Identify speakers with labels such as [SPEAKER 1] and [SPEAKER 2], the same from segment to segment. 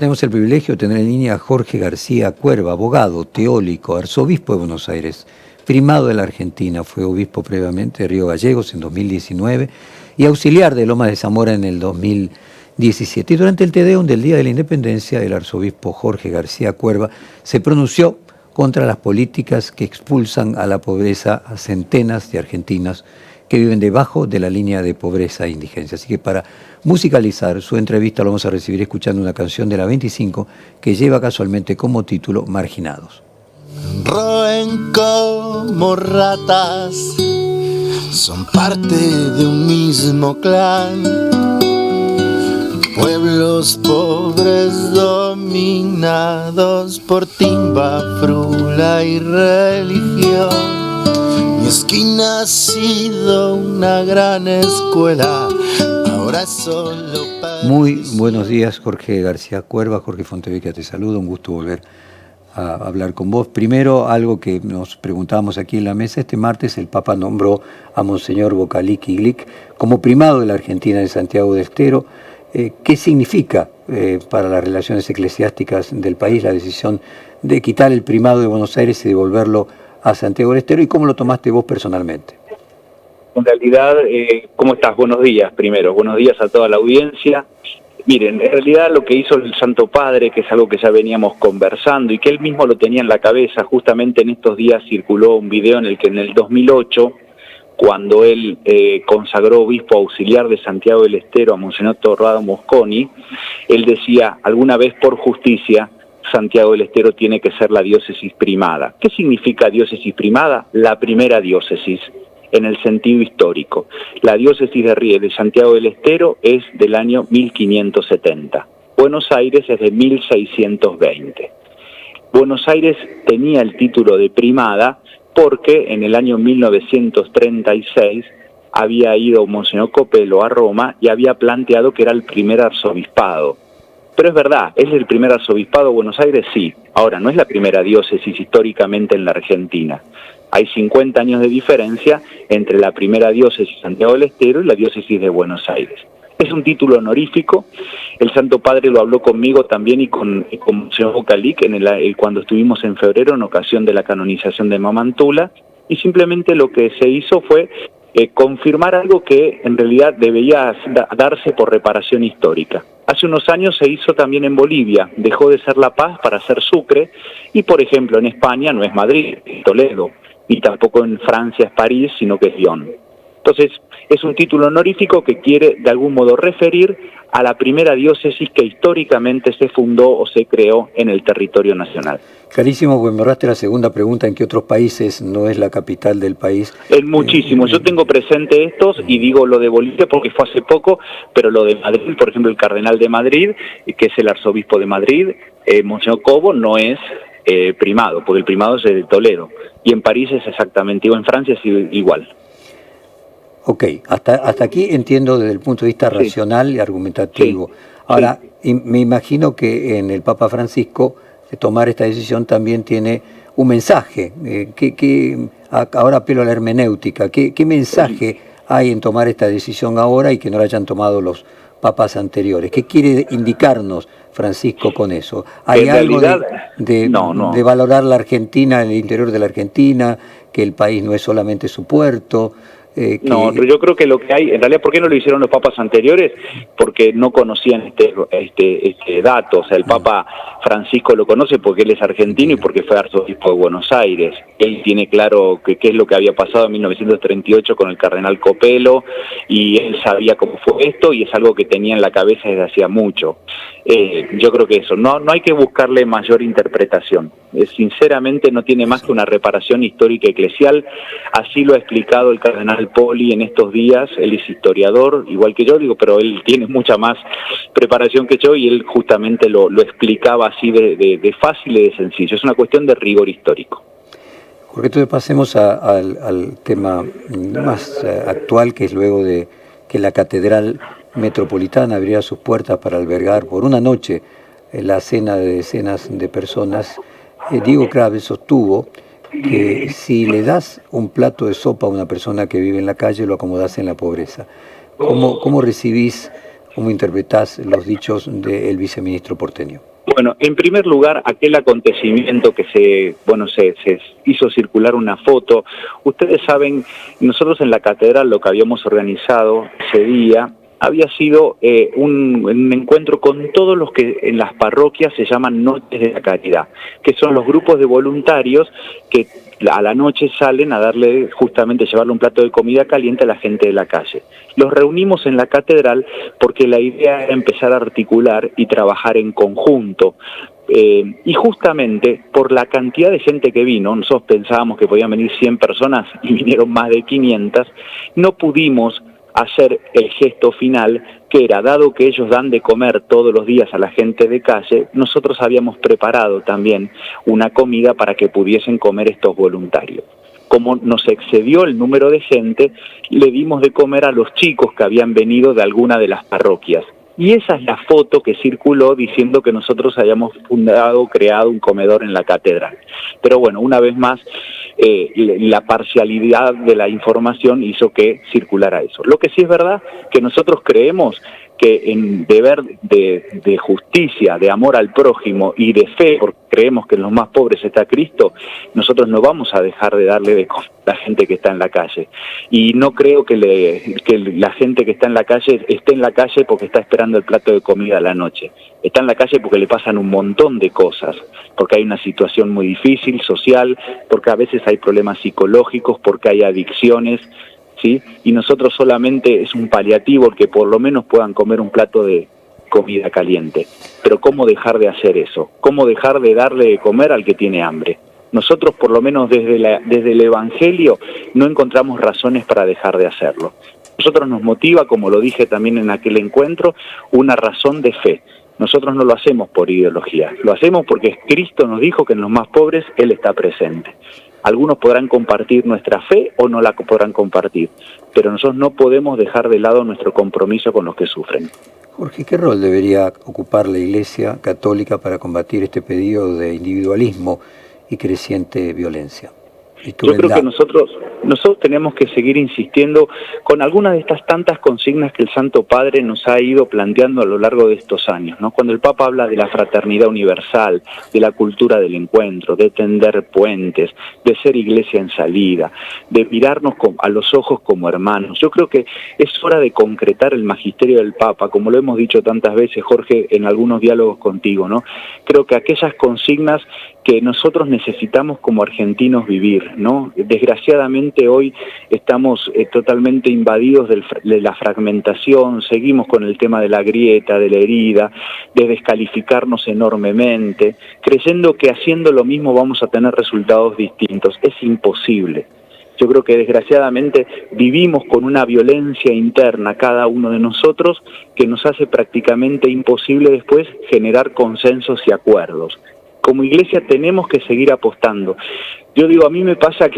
[SPEAKER 1] Tenemos el privilegio de tener en línea a Jorge García Cuerva, abogado, teólico, arzobispo de Buenos Aires, primado de la Argentina, fue obispo previamente de Río Gallegos en 2019 y auxiliar de Lomas de Zamora en el 2017. Y durante el Te Deum del Día de la Independencia, el arzobispo Jorge García Cuerva se pronunció contra las políticas que expulsan a la pobreza a centenas de argentinos que viven debajo de la línea de pobreza e indigencia. Así que para musicalizar su entrevista lo vamos a recibir escuchando una canción de la 25 que lleva casualmente como título Marginados.
[SPEAKER 2] Roen como ratas, son parte de un mismo clan. Pueblos pobres dominados por timba, frula y religión. Mi esquina ha sido una gran escuela, ahora solo para...
[SPEAKER 1] Muy buenos días, Jorge García Cuerva. Jorge Fontevecchia te saludo, un gusto volver a hablar con vos. Primero, algo que nos preguntábamos aquí en la mesa, este martes el Papa nombró a Monseñor Vocalic Glick como primado de la Argentina de Santiago del Estero. ¿Qué significa para las relaciones eclesiásticas del país la decisión de quitar el primado de Buenos Aires y devolverlo a Santiago del Estero, y cómo lo tomaste vos personalmente?
[SPEAKER 3] En realidad, ¿cómo estás? Buenos días primero, buenos días a toda la audiencia. Miren, en realidad lo que hizo el Santo Padre, que es algo que ya veníamos conversando y que él mismo lo tenía en la cabeza, justamente en estos días circuló un video en el que en el 2008, cuando él consagró obispo auxiliar de Santiago del Estero a Monseñor Torrado Mosconi, él decía, alguna vez por justicia, Santiago del Estero tiene que ser la diócesis primada. ¿Qué significa diócesis primada? La primera diócesis, en el sentido histórico. La diócesis de Santiago del Estero es del año 1570. Buenos Aires es de 1620. Buenos Aires tenía el título de primada porque en el año 1936 había ido Monseñor Copelo a Roma y había planteado que era el primer arzobispado. Pero es verdad, ¿es el primer arzobispado de Buenos Aires? Sí. Ahora, no es la primera diócesis históricamente en la Argentina. Hay 50 años de diferencia entre la primera diócesis Santiago del Estero y la diócesis de Buenos Aires. Es un título honorífico. El Santo Padre lo habló conmigo también y con Monseñor Vocalic cuando estuvimos en febrero en ocasión de la canonización de Mamantula, y simplemente lo que se hizo fue confirmar algo que en realidad debía darse por reparación histórica. Hace unos años se hizo también en Bolivia, dejó de ser La Paz para ser Sucre, y por ejemplo en España no es Madrid, es Toledo, y tampoco en Francia es París, sino que es Lyon. Entonces es un título honorífico que quiere de algún modo referir a la primera diócesis que históricamente se fundó o se creó en el territorio nacional.
[SPEAKER 1] Clarísimo, pues me ahorraste la segunda pregunta, ¿en qué otros países no es la capital del país?
[SPEAKER 3] En muchísimos, yo tengo presente estos y digo lo de Bolivia porque fue hace poco, pero lo de Madrid, por ejemplo el cardenal de Madrid, que es el arzobispo de Madrid, Monseñor Cobo, no es primado, porque el primado es de Toledo, y en París es exactamente igual, en Francia es igual.
[SPEAKER 1] Ok, hasta aquí entiendo desde el punto de vista racional y argumentativo.
[SPEAKER 3] Sí.
[SPEAKER 1] Ahora, me imagino que en el Papa Francisco tomar esta decisión también tiene un mensaje. Ahora apelo a la hermenéutica. ¿Qué mensaje hay en tomar esta decisión ahora y que no la hayan tomado los papas anteriores? ¿Qué quiere indicarnos Francisco con eso? ¿Hay algo de valorar la Argentina, el interior de la Argentina, que el país no es solamente su puerto?
[SPEAKER 3] No, yo creo que lo que hay, en realidad, ¿por qué no lo hicieron los papas anteriores? Porque no conocían este dato. O sea, el Papa Francisco lo conoce porque él es argentino y porque fue arzobispo de Buenos Aires. Él tiene claro qué es lo que había pasado en 1938 con el cardenal Copelo, y él sabía cómo fue esto, y es algo que tenía en la cabeza desde hacía mucho. Yo creo que eso, no hay que buscarle mayor interpretación. Sinceramente no tiene más que una reparación histórica eclesial. Así lo ha explicado el cardenal Poli en estos días. Él es historiador, igual que yo, pero él tiene mucha más preparación que yo, y él justamente lo explicaba así de fácil y de sencillo. Es una cuestión de rigor histórico.
[SPEAKER 1] Jorge, entonces pasemos al tema más actual, que es luego de que la Catedral Metropolitana abriera sus puertas para albergar por una noche la cena de decenas de personas. Diego Kraves sostuvo que si le das un plato de sopa a una persona que vive en la calle, lo acomodás en la pobreza. ¿Cómo recibís, cómo interpretás los dichos del viceministro porteño?
[SPEAKER 3] Bueno, en primer lugar, aquel acontecimiento que se hizo circular una foto. Ustedes saben, nosotros en la catedral lo que habíamos organizado ese día había sido un encuentro con todos los que en las parroquias se llaman Noches de la Caridad, que son los grupos de voluntarios que a la noche salen a darle, justamente llevarle un plato de comida caliente a la gente de la calle. Los reunimos en la catedral porque la idea era empezar a articular y trabajar en conjunto. Y justamente por la cantidad de gente que vino, nosotros pensábamos que podían venir 100 personas y vinieron más de 500, no pudimos hacer el gesto final, que era, dado que ellos dan de comer todos los días a la gente de calle, nosotros habíamos preparado también una comida para que pudiesen comer estos voluntarios. Como nos excedió el número de gente, le dimos de comer a los chicos que habían venido de alguna de las parroquias. Y esa es la foto que circuló diciendo que nosotros habíamos creado un comedor en la catedral. Pero bueno, una vez más, la parcialidad de la información hizo que circulara eso. Lo que sí es verdad que nosotros creemos que en deber de justicia, de amor al prójimo y de fe, porque creemos que en los más pobres está Cristo, nosotros no vamos a dejar de darle de comer a la gente que está en la calle. Y no creo que la gente que está en la calle esté en la calle porque está esperando el plato de comida a la noche. Está en la calle porque le pasan un montón de cosas, porque hay una situación muy difícil, social, porque a veces hay problemas psicológicos, porque hay adicciones, ¿sí? Y nosotros solamente es un paliativo el que por lo menos puedan comer un plato de comida caliente. Pero ¿cómo dejar de hacer eso? ¿Cómo dejar de darle de comer al que tiene hambre? Nosotros, por lo menos desde el Evangelio, no encontramos razones para dejar de hacerlo. Nosotros nos motiva, como lo dije también en aquel encuentro, una razón de fe. Nosotros no lo hacemos por ideología, lo hacemos porque Cristo nos dijo que en los más pobres Él está presente. Algunos podrán compartir nuestra fe o no la podrán compartir, pero nosotros no podemos dejar de lado nuestro compromiso con los que sufren.
[SPEAKER 1] Jorge, ¿qué rol debería ocupar la Iglesia Católica para combatir este pedido de individualismo y creciente violencia?
[SPEAKER 3] Yo creo que nosotros tenemos que seguir insistiendo con algunas de estas tantas consignas que el Santo Padre nos ha ido planteando a lo largo de estos años, ¿no? Cuando el Papa habla de la fraternidad universal, de la cultura del encuentro, de tender puentes, de ser iglesia en salida, de mirarnos a los ojos como hermanos. Yo creo que es hora de concretar el magisterio del Papa, como lo hemos dicho tantas veces, Jorge, en algunos diálogos contigo, ¿no? Creo que aquellas consignas que nosotros necesitamos como argentinos vivir, ¿no? Desgraciadamente hoy estamos totalmente invadidos de la fragmentación, seguimos con el tema de la grieta, de la herida, de descalificarnos enormemente, creyendo que haciendo lo mismo vamos a tener resultados distintos. Es imposible. Yo creo que desgraciadamente vivimos con una violencia interna cada uno de nosotros que nos hace prácticamente imposible después generar consensos y acuerdos. Como iglesia tenemos que seguir apostando. Yo digo, a mí me pasa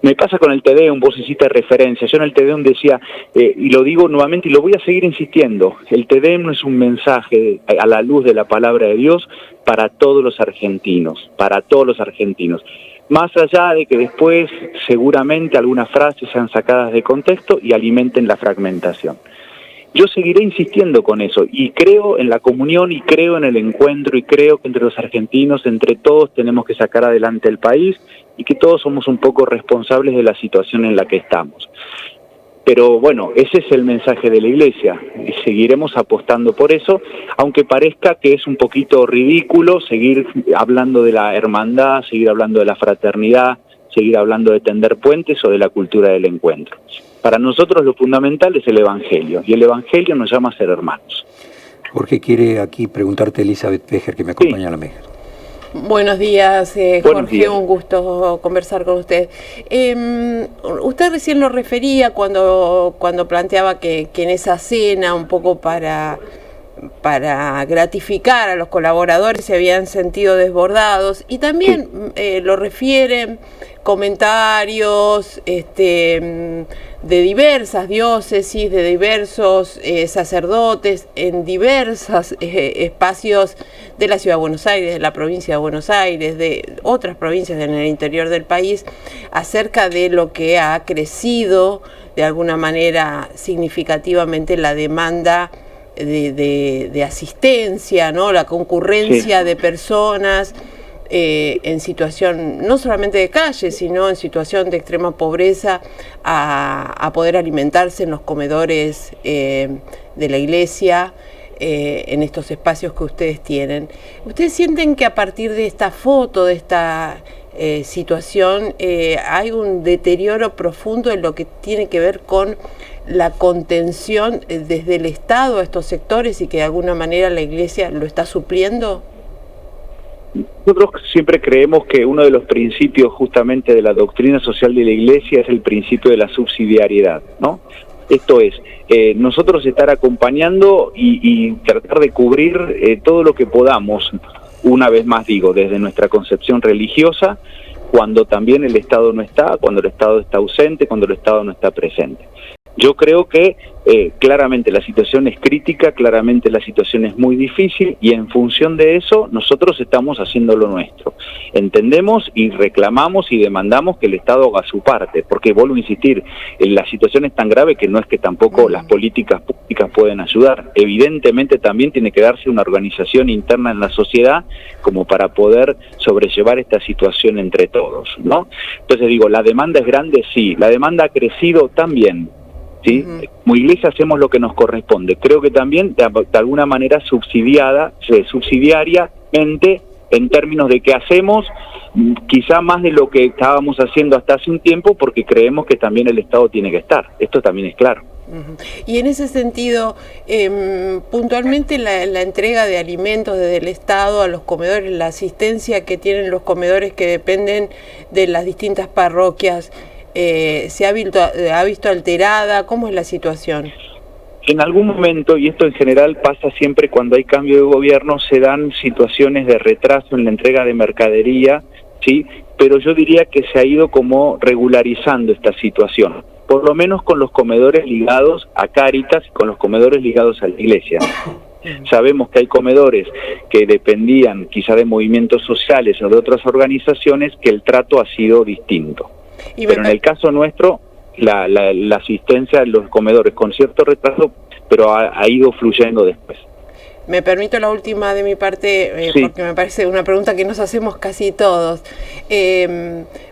[SPEAKER 3] me pasa con el Te Deum, vos hiciste referencia. Yo en el Te Deum decía, y lo digo nuevamente y lo voy a seguir insistiendo, el Te Deum no es un mensaje a la luz de la palabra de Dios para todos los argentinos, Más allá de que después seguramente algunas frases sean sacadas de contexto y alimenten la fragmentación. Yo seguiré insistiendo con eso y creo en la comunión y creo en el encuentro y creo que entre los argentinos, entre todos tenemos que sacar adelante el país y que todos somos un poco responsables de la situación en la que estamos. Pero bueno, ese es el mensaje de la Iglesia y seguiremos apostando por eso, aunque parezca que es un poquito ridículo seguir hablando de la hermandad, seguir hablando de la fraternidad, seguir hablando de tender puentes o de la cultura del encuentro. Para nosotros lo fundamental es el Evangelio, y el Evangelio nos llama a ser hermanos.
[SPEAKER 1] Jorge, quiere aquí preguntarte Elizabeth Pejer, que me acompaña a la mesa.
[SPEAKER 4] Buenos días,
[SPEAKER 3] Buenos
[SPEAKER 4] Jorge,
[SPEAKER 3] días.
[SPEAKER 4] un gusto conversar con usted. Usted recién lo refería cuando planteaba que en esa cena, un poco para gratificar a los colaboradores, se habían sentido desbordados, y también lo refieren comentarios de diversas diócesis, de diversos sacerdotes en diversos espacios de la Ciudad de Buenos Aires, de la provincia de Buenos Aires, de otras provincias en el interior del país, acerca de lo que ha crecido de alguna manera significativamente la demanda de asistencia, ¿no? La concurrencia de personas en situación no solamente de calle, sino en situación de extrema pobreza, a poder alimentarse en los comedores de la iglesia, en estos espacios que ustedes tienen. ¿Ustedes sienten que a partir de esta foto, de esta situación, hay un deterioro profundo en lo que tiene que ver con la contención desde el Estado a estos sectores y que de alguna manera la iglesia lo está supliendo?
[SPEAKER 3] Nosotros siempre creemos que uno de los principios justamente de la doctrina social de la Iglesia es el principio de la subsidiariedad, ¿no? Esto es, nosotros estar acompañando y tratar de cubrir todo lo que podamos, una vez más digo, desde nuestra concepción religiosa, cuando también el Estado no está, cuando el Estado está ausente, cuando el Estado no está presente. Yo creo que claramente la situación es crítica, claramente la situación es muy difícil y en función de eso nosotros estamos haciendo lo nuestro. Entendemos y reclamamos y demandamos que el Estado haga su parte, porque vuelvo a insistir, la situación es tan grave que no es que tampoco las políticas públicas pueden ayudar. Evidentemente también tiene que darse una organización interna en la sociedad como para poder sobrellevar esta situación entre todos, ¿no? Entonces digo, ¿la demanda es grande? Sí. ¿La demanda ha crecido? También. ¿Sí? Como iglesia hacemos lo que nos corresponde. Creo que también de alguna manera subsidiariamente, en términos de qué hacemos, quizá más de lo que estábamos haciendo hasta hace un tiempo, porque creemos que también el Estado tiene que estar. Esto también es claro.
[SPEAKER 4] Y en ese sentido, puntualmente la entrega de alimentos desde el Estado a los comedores, la asistencia que tienen los comedores que dependen de las distintas parroquias, ¿se ha visto alterada? ¿Cómo es la situación?
[SPEAKER 3] En algún momento, y esto en general pasa siempre cuando hay cambio de gobierno, se dan situaciones de retraso en la entrega de mercadería, ¿sí? Pero yo diría que se ha ido como regularizando esta situación, por lo menos con los comedores ligados a Cáritas y con los comedores ligados a la iglesia. Sabemos que hay comedores que dependían quizá de movimientos sociales o de otras organizaciones que el trato ha sido distinto. Pero en el caso nuestro, la asistencia a los comedores con cierto retraso, pero ha ido fluyendo después.
[SPEAKER 4] Me permito la última de mi parte,
[SPEAKER 3] sí,
[SPEAKER 4] porque me parece una pregunta que nos hacemos casi todos.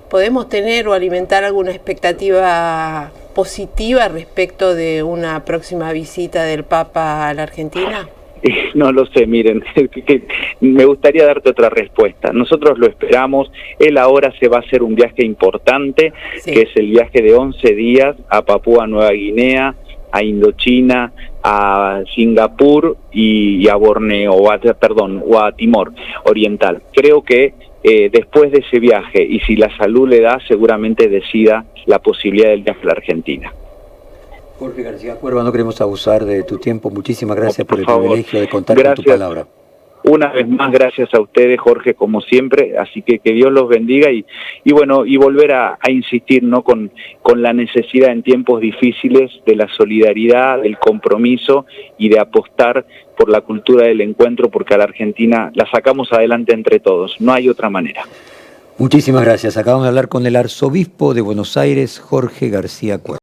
[SPEAKER 4] ¿Podemos tener o alimentar alguna expectativa positiva respecto de una próxima visita del Papa a la Argentina?
[SPEAKER 3] No lo sé, miren, me gustaría darte otra respuesta. Nosotros lo esperamos, él ahora se va a hacer un viaje importante, sí, que es el viaje de 11 días a Papúa Nueva Guinea, a Indochina, a Singapur y a Borneo, o a Timor Oriental. Creo que después de ese viaje, y si la salud le da, seguramente decida la posibilidad del viaje a la Argentina.
[SPEAKER 1] Jorge García Cuerva, no queremos abusar de tu tiempo. Muchísimas gracias por el
[SPEAKER 3] favor,
[SPEAKER 1] privilegio de contar con tu palabra.
[SPEAKER 3] Una vez más, gracias a ustedes, Jorge, como siempre. Así que Dios los bendiga y volver a insistir, ¿no? con la necesidad en tiempos difíciles de la solidaridad, del compromiso y de apostar por la cultura del encuentro, porque a la Argentina la sacamos adelante entre todos. No hay otra manera.
[SPEAKER 1] Muchísimas gracias. Acabamos de hablar con el arzobispo de Buenos Aires, Jorge García Cuerva.